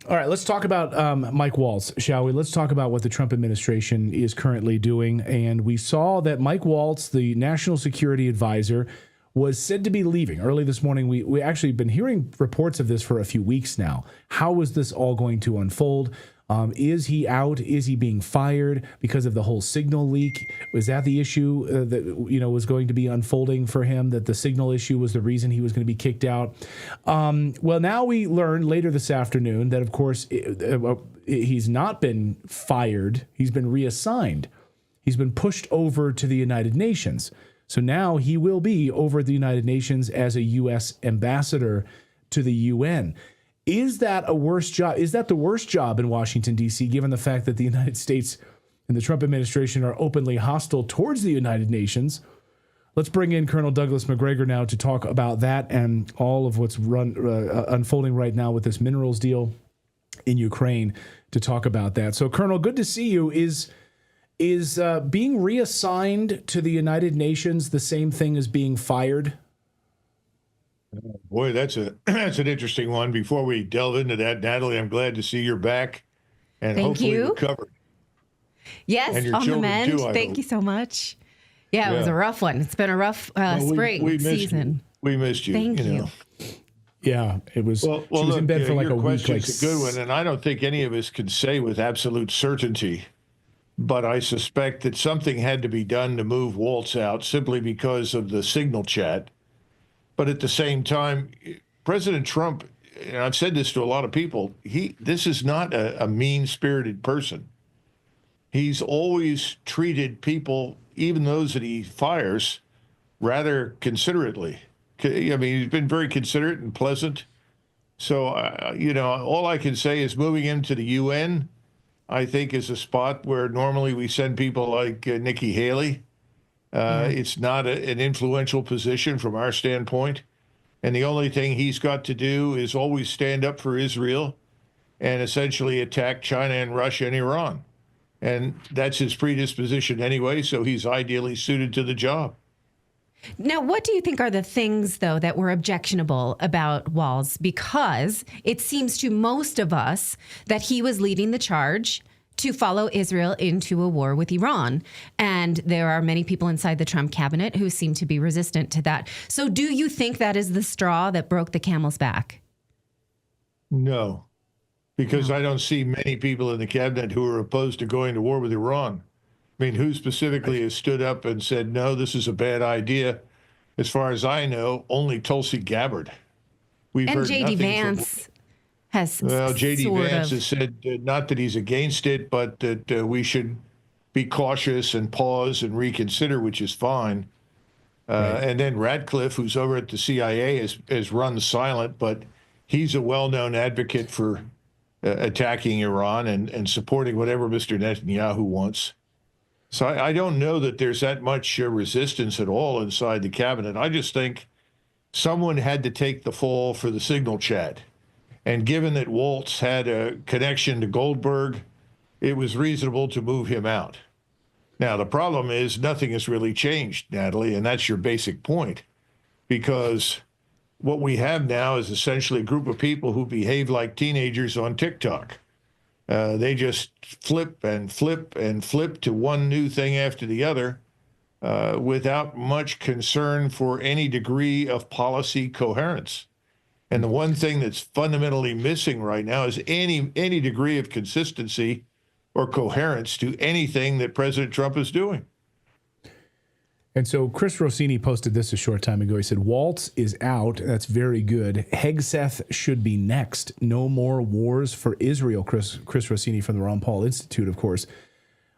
All right, let's talk about Mike Waltz, shall we? Let's talk about what the Trump administration is currently doing. And we saw that Mike Waltz, the national security advisor, was said to be leaving early this morning. We actually been hearing reports of this for a few weeks now. How is this all going to unfold? Is he out? Is he being fired because of the whole signal leak? Was that the issue that was going to be unfolding for him? That the signal issue was the reason he was going to be kicked out? Well, now we learned later this afternoon that, of course, he's not been fired. He's been reassigned. He's been pushed over to the United Nations. So now he will be over at the United Nations as a U.S. ambassador to the UN. Is that a worse job? Is that the worst job in Washington, D.C., given the fact that the United States and the Trump administration are openly hostile towards the United Nations? Let's bring in Colonel Douglas Macgregor now to talk about that and all of what's unfolding right now with this minerals deal in Ukraine to talk about that. So, Colonel, good to see you. Is being reassigned to the United Nations the same thing as being fired? Boy, that's an interesting one. Before we delve into that, Natalie, I'm glad to see you're back and hopefully recovered. Yes, and your on the mend. Too, Thank you so much. Yeah, it was a rough one. It's been a rough spring season. We missed you. Thank you. Yeah, it was. Well, she was in bed for like a week. It's a good one, and I don't think any of us can say with absolute certainty. But I suspect that something had to be done to move Waltz out simply because of the signal chat. But at the same time, President Trump, and I've said this to a lot of people, this is not a mean-spirited person. He's always treated people, even those that he fires, rather considerately. I mean, he's been very considerate and pleasant. So, all I can say is moving him to the UN, I think, is a spot where normally we send people like Nikki Haley. It's not an influential position from our standpoint. And the only thing he's got to do is always stand up for Israel and essentially attack China and Russia and Iran. And that's his predisposition anyway, so he's ideally suited to the job. Now, what do you think are the things, though, that were objectionable about Waltz? Because it seems to most of us that he was leading the charge to follow Israel into a war with Iran. And there are many people inside the Trump cabinet who seem to be resistant to that. So do you think that is the straw that broke the camel's back? No, because I don't see many people in the cabinet who are opposed to going to war with Iran. I mean, who specifically has stood up and said, no, this is a bad idea? As far as I know, only Tulsi Gabbard. We've heard J.D. Vance J.D. Vance has said not that he's against it, but that we should be cautious and pause and reconsider, which is fine. And then Radcliffe, who's over at the CIA, has run silent, but he's a well-known advocate for attacking Iran and supporting whatever Mr. Netanyahu wants. So I don't know that there's that much resistance at all inside the cabinet. I just think someone had to take the fall for the signal chat. And given that Waltz had a connection to Goldberg, it was reasonable to move him out. Now, the problem is nothing has really changed, Natalie, and that's your basic point, because what we have now is essentially a group of people who behave like teenagers on TikTok. They just flip and flip and flip to one new thing after the other without much concern for any degree of policy coherence. And the one thing that's fundamentally missing right now is any degree of consistency or coherence to anything that President Trump is doing. And so Chris Rossini posted this a short time ago. He said, Waltz is out. That's very good. Hegseth should be next. No more wars for Israel. Chris Rossini from the Ron Paul Institute, of course.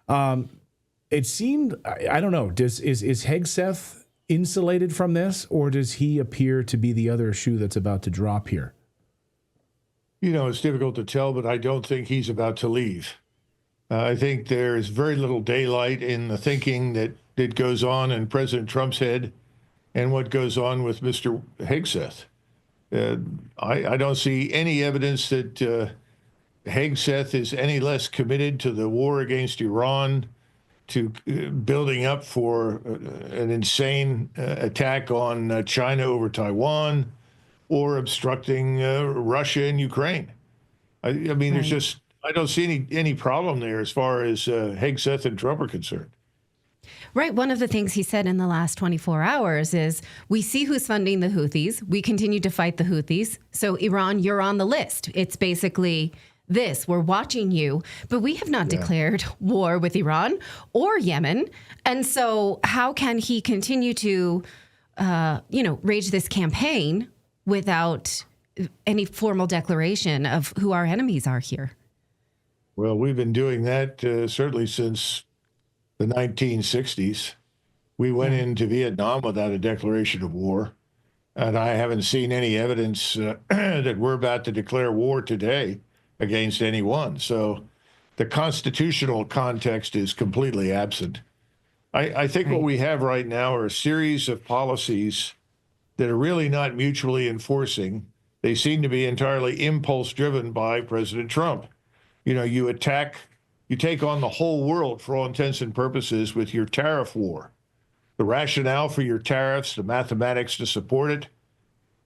It seemed, I don't know, is Hegseth insulated from this, or does he appear to be the other shoe that's about to drop here? It's difficult to tell, but I don't think he's about to leave. I think there's very little daylight in the thinking that goes on in President Trump's head and what goes on with Mr. Hegseth. I don't see any evidence that Hegseth is any less committed to the war against Iran, to building up for an insane attack on China over Taiwan, or obstructing Russia and Ukraine. I mean, there's Right. just, I don't see any problem there as far as Hegseth and Trump are concerned. Right. One of the things he said in the last 24 hours is we see who's funding the Houthis. We continue to fight the Houthis. So Iran, you're on the list. It's basically this. We're watching you, but we have not declared war with Iran or Yemen. And so how can he continue to, rage this campaign without any formal declaration of who our enemies are here? Well, we've been doing that certainly since the 1960s. We went into Vietnam without a declaration of war, and I haven't seen any evidence that we're about to declare war today against anyone. So the constitutional context is completely absent. I think what we have right now are a series of policies that are really not mutually enforcing. They seem to be entirely impulse driven by President Trump. You know, you take on the whole world for all intents and purposes with your tariff war. The rationale for your tariffs, the mathematics to support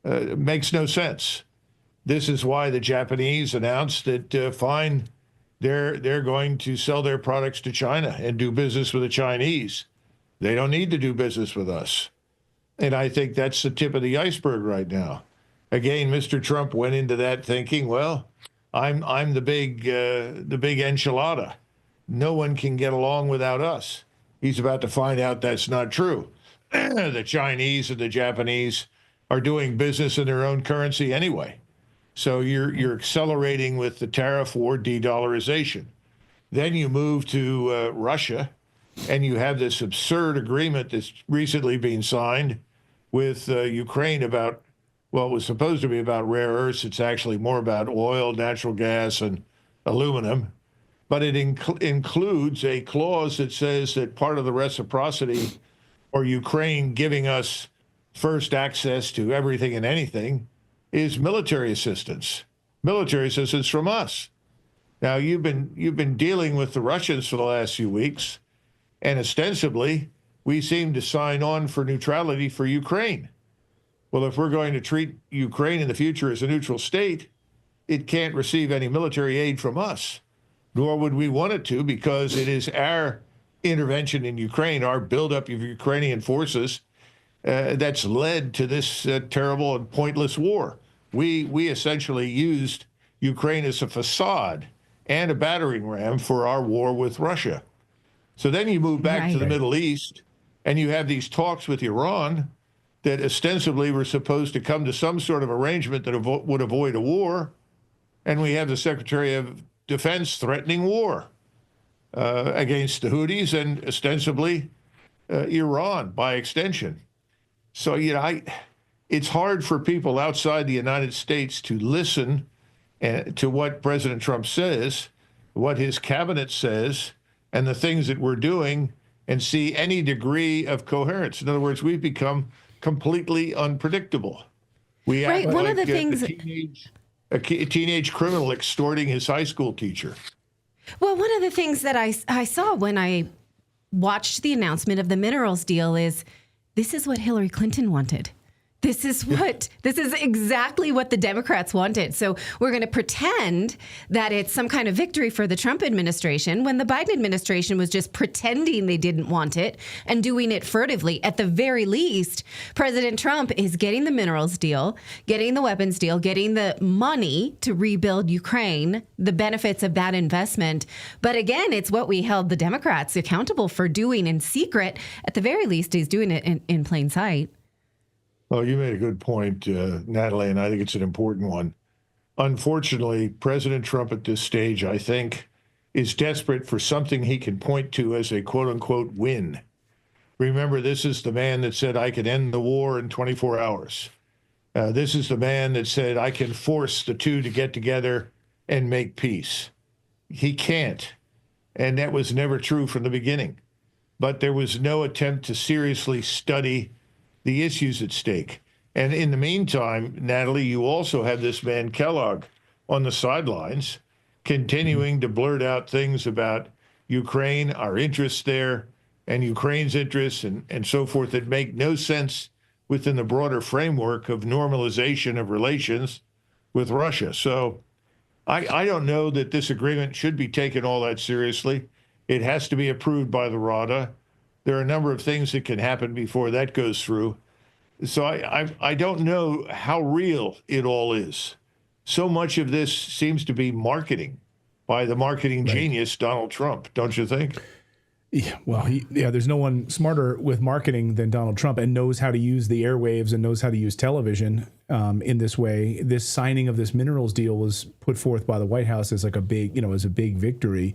it, makes no sense. This is why the Japanese announced that, fine, they're going to sell their products to China and do business with the Chinese. They don't need to do business with us. And I think that's the tip of the iceberg right now. Again, Mr. Trump went into that thinking, well, I'm the big enchilada. No one can get along without us. He's about to find out that's not true. The Chinese and the Japanese are doing business in their own currency anyway. So you're accelerating with the tariff war, de-dollarization. Then you move to Russia, and you have this absurd agreement that's recently been signed with Ukraine about, well, it was supposed to be about rare earths. It's actually more about oil, natural gas, and aluminum. But it includes a clause that says that part of the reciprocity or Ukraine giving us first access to everything and anything is military assistance from us. Now, you've been dealing with the Russians for the last few weeks, and ostensibly, we seem to sign on for neutrality for Ukraine. Well, if we're going to treat Ukraine in the future as a neutral state, it can't receive any military aid from us, nor would we want it to, because it is our intervention in Ukraine, our buildup of Ukrainian forces, that's led to this terrible and pointless war. We essentially used Ukraine as a facade and a battering ram for our war with Russia. So then you move back to the Middle East, and you have these talks with Iran that ostensibly were supposed to come to some sort of arrangement that would avoid a war, and we have the Secretary of Defense threatening war against the Houthis and ostensibly Iran by extension. So, it's hard for people outside the United States to listen to what President Trump says, what his cabinet says, and the things that we're doing, and see any degree of coherence. In other words, we've become completely unpredictable. We act one like of the things a teenage criminal extorting his high school teacher. Well, one of the things that I saw when I watched the announcement of the minerals deal is this is what Hillary Clinton wanted. This is exactly what the Democrats wanted. So we're going to pretend that it's some kind of victory for the Trump administration when the Biden administration was just pretending they didn't want it and doing it furtively. At the very least, President Trump is getting the minerals deal, getting the weapons deal, getting the money to rebuild Ukraine, the benefits of that investment. But again, it's what we held the Democrats accountable for doing in secret. At the very least, he's doing it in plain sight. Well, you made a good point, Natali, and I think it's an important one. Unfortunately, President Trump at this stage, I think, is desperate for something he can point to as a quote-unquote win. Remember, this is the man that said, I can end the war in 24 hours. This is the man that said, I can force the two to get together and make peace. He can't, and that was never true from the beginning. But there was no attempt to seriously study the issues at stake. And in the meantime, Natali, you also have this man Kellogg on the sidelines continuing to blurt out things about Ukraine, our interests there, and Ukraine's interests and so forth that make no sense within the broader framework of normalization of relations with Russia. So I don't know that this agreement should be taken all that seriously. It has to be approved by the Rada. There are a number of things that can happen before that goes through. So I don't know how real it all is. So much of this seems to be marketing by the marketing genius, Donald Trump, don't you think? Yeah, well, there's no one smarter with marketing than Donald Trump and knows how to use the airwaves and knows how to use television in this way. This signing of this minerals deal was put forth by the White House as like a big, as a big victory.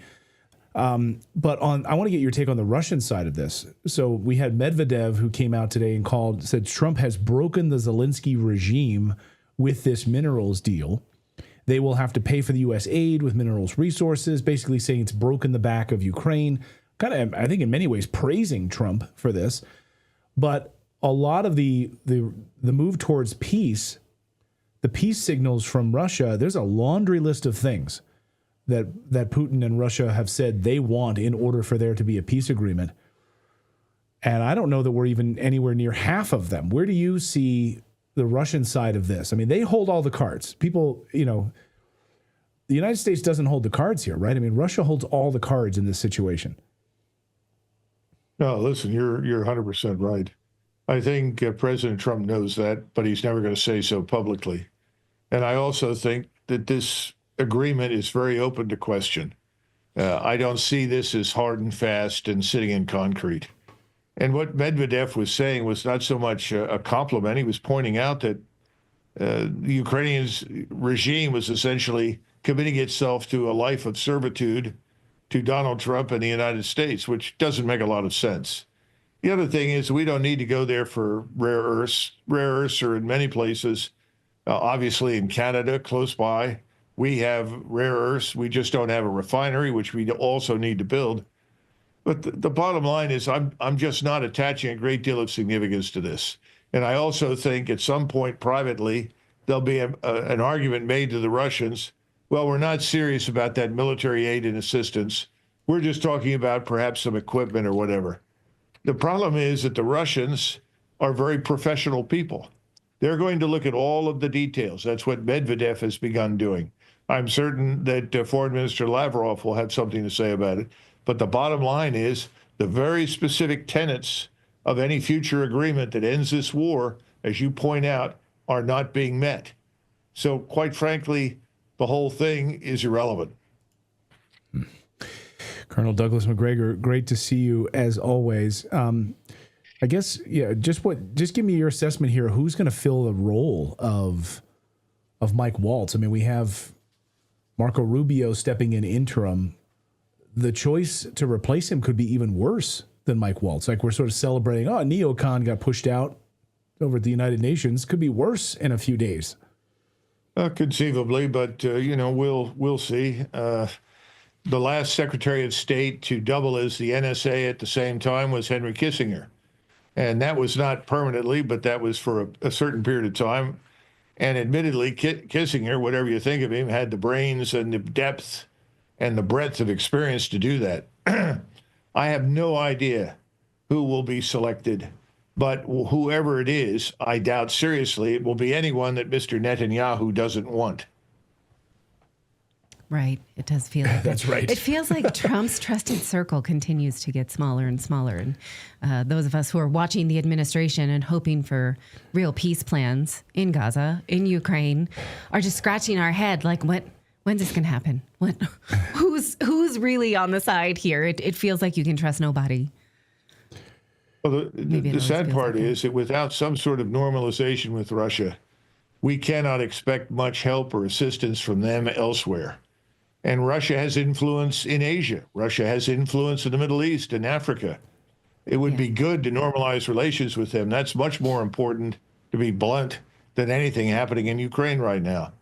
But I want to get your take on the Russian side of this. So we had Medvedev who came out today and said Trump has broken the Zelensky regime with this minerals deal. They will have to pay for the U.S. aid with minerals resources, basically saying it's broken the back of Ukraine. Kind of, I think in many ways, praising Trump for this. But a lot of the move towards peace, the peace signals from Russia, there's a laundry list of things that Putin and Russia have said they want in order for there to be a peace agreement. And I don't know that we're even anywhere near half of them. Where do you see the Russian side of this? I mean, they hold all the cards. People, the United States doesn't hold the cards here, right? I mean, Russia holds all the cards in this situation. No, listen, you're 100% right. I think President Trump knows that, but he's never going to say so publicly. And I also think that this agreement is very open to question. I don't see this as hard and fast and sitting in concrete. And what Medvedev was saying was not so much a compliment. He was pointing out that the Ukrainian regime was essentially committing itself to a life of servitude to Donald Trump and the United States, which doesn't make a lot of sense. The other thing is we don't need to go there for rare earths. Rare earths are in many places, obviously in Canada, close by. We have rare earths. We just don't have a refinery, which we also need to build. But the bottom line is I'm just not attaching a great deal of significance to this. And I also think at some point privately, there'll be an argument made to the Russians. Well, we're not serious about that military aid and assistance. We're just talking about perhaps some equipment or whatever. The problem is that the Russians are very professional people. They're going to look at all of the details. That's what Medvedev has begun doing. I'm certain that Foreign Minister Lavrov will have something to say about it. But the bottom line is the very specific tenets of any future agreement that ends this war, as you point out, are not being met. So quite frankly, the whole thing is irrelevant. Colonel Douglas Macgregor, great to see you as always. I guess, just give me your assessment here. Who's going to fill the role of Mike Waltz? I mean, we have Marco Rubio stepping in interim. The choice to replace him could be even worse than Mike Waltz. Like we're sort of celebrating, neocon got pushed out over at the United Nations. Could be worse in a few days. Conceivably, but we'll see. The last Secretary of State to double as the NSA at the same time was Henry Kissinger, and that was not permanently, but that was for a certain period of time. And admittedly, Kissinger, whatever you think of him, had the brains and the depth and the breadth of experience to do that. I have no idea who will be selected. But whoever it is, I doubt seriously it will be anyone that Mr. Netanyahu doesn't want. Right. It does feel like that's right. It feels like Trump's trusted circle continues to get smaller and smaller. And those of us who are watching the administration and hoping for real peace plans in Gaza, in Ukraine, are just scratching our head like, when's this going to happen? Who's really on the side here? It feels like you can trust nobody. Well, the sad part is that without some sort of normalization with Russia, we cannot expect much help or assistance from them elsewhere. And Russia has influence in Asia. Russia has influence in the Middle East and Africa. It would be good to normalize relations with them. That's much more important, to be blunt, than anything happening in Ukraine right now.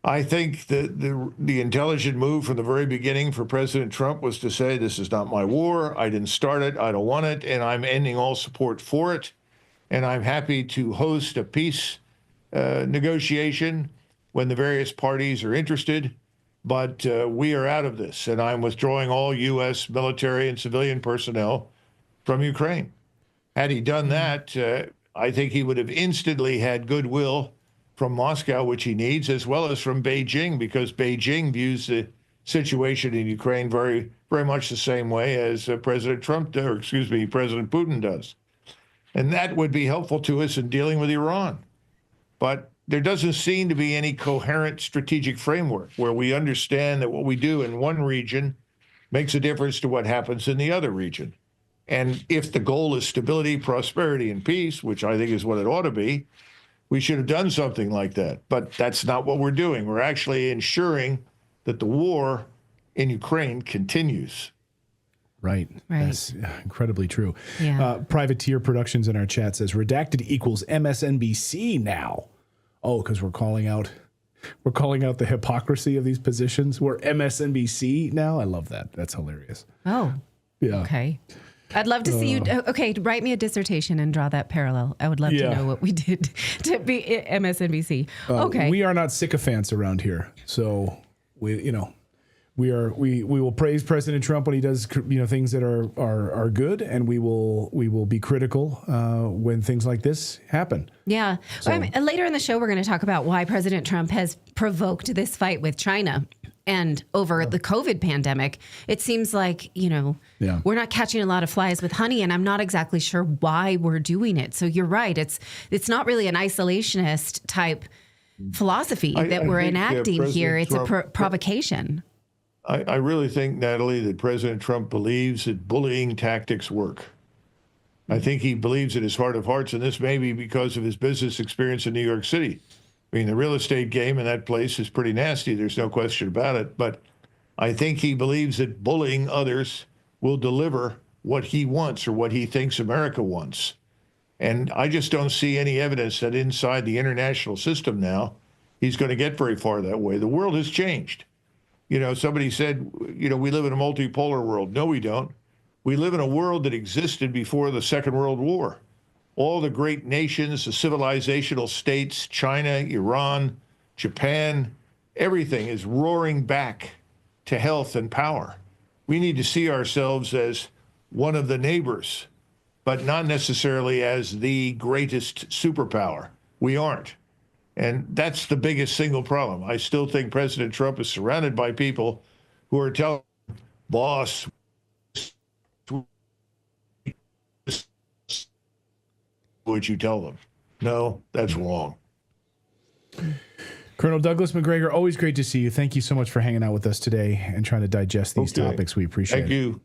I think that the intelligent move from the very beginning for President Trump was to say, this is not my war. I didn't start it. I don't want it. And I'm ending all support for it. And I'm happy to host a peace negotiation when the various parties are interested. But we are out of this. And I'm withdrawing all U.S. military and civilian personnel from Ukraine. Had he done that, I think he would have instantly had goodwill from Moscow, which he needs, as well as from Beijing, because Beijing views the situation in Ukraine very, very much the same way as President Putin does. And that would be helpful to us in dealing with Iran. But there doesn't seem to be any coherent strategic framework where we understand that what we do in one region makes a difference to what happens in the other region. And if the goal is stability, prosperity, and peace, which I think is what it ought to be, we should have done something like that. But that's not what we're doing. We're actually ensuring that the war in Ukraine continues. Right. That's incredibly true. Yeah. Privateer Productions in our chat says Redacted equals MSNBC now. Oh, because we're calling out the hypocrisy of these positions. We're MSNBC now. I love that. That's hilarious. Oh. Yeah. Okay. I'd love to see you. Okay, write me a dissertation and draw that parallel. I would love to know what we did to be MSNBC. Okay. We are not sycophants around here, so we will praise President Trump when he does things that are good, and we will be critical when things like this happen. Yeah. So. Later in the show, we're going to talk about why President Trump has provoked this fight with China. And over the COVID pandemic, it seems like, we're not catching a lot of flies with honey, and I'm not exactly sure why we're doing it. So you're right. It's not really an isolationist type philosophy that we're enacting here. It's a provocation. I really think, Natali, that President Trump believes that bullying tactics work. I think he believes in his heart of hearts, and this may be because of his business experience in New York City. I mean, the real estate game in that place is pretty nasty. There's no question about it. But I think he believes that bullying others will deliver what he wants or what he thinks America wants. And I just don't see any evidence that inside the international system now, he's going to get very far that way. The world has changed. Somebody said, we live in a multipolar world. No, we don't. We live in a world that existed before the Second World War. All the great nations, the civilizational states, China, Iran, Japan, everything is roaring back to health and power. We need to see ourselves as one of the neighbors, but not necessarily as the greatest superpower. We aren't. And that's the biggest single problem. I still think President Trump is surrounded by people who are telling him, boss, what you tell them. No, that's wrong. Colonel Douglas McGregor, always great to see you. Thank you so much for hanging out with us today and trying to digest these topics. We appreciate it. Thank you.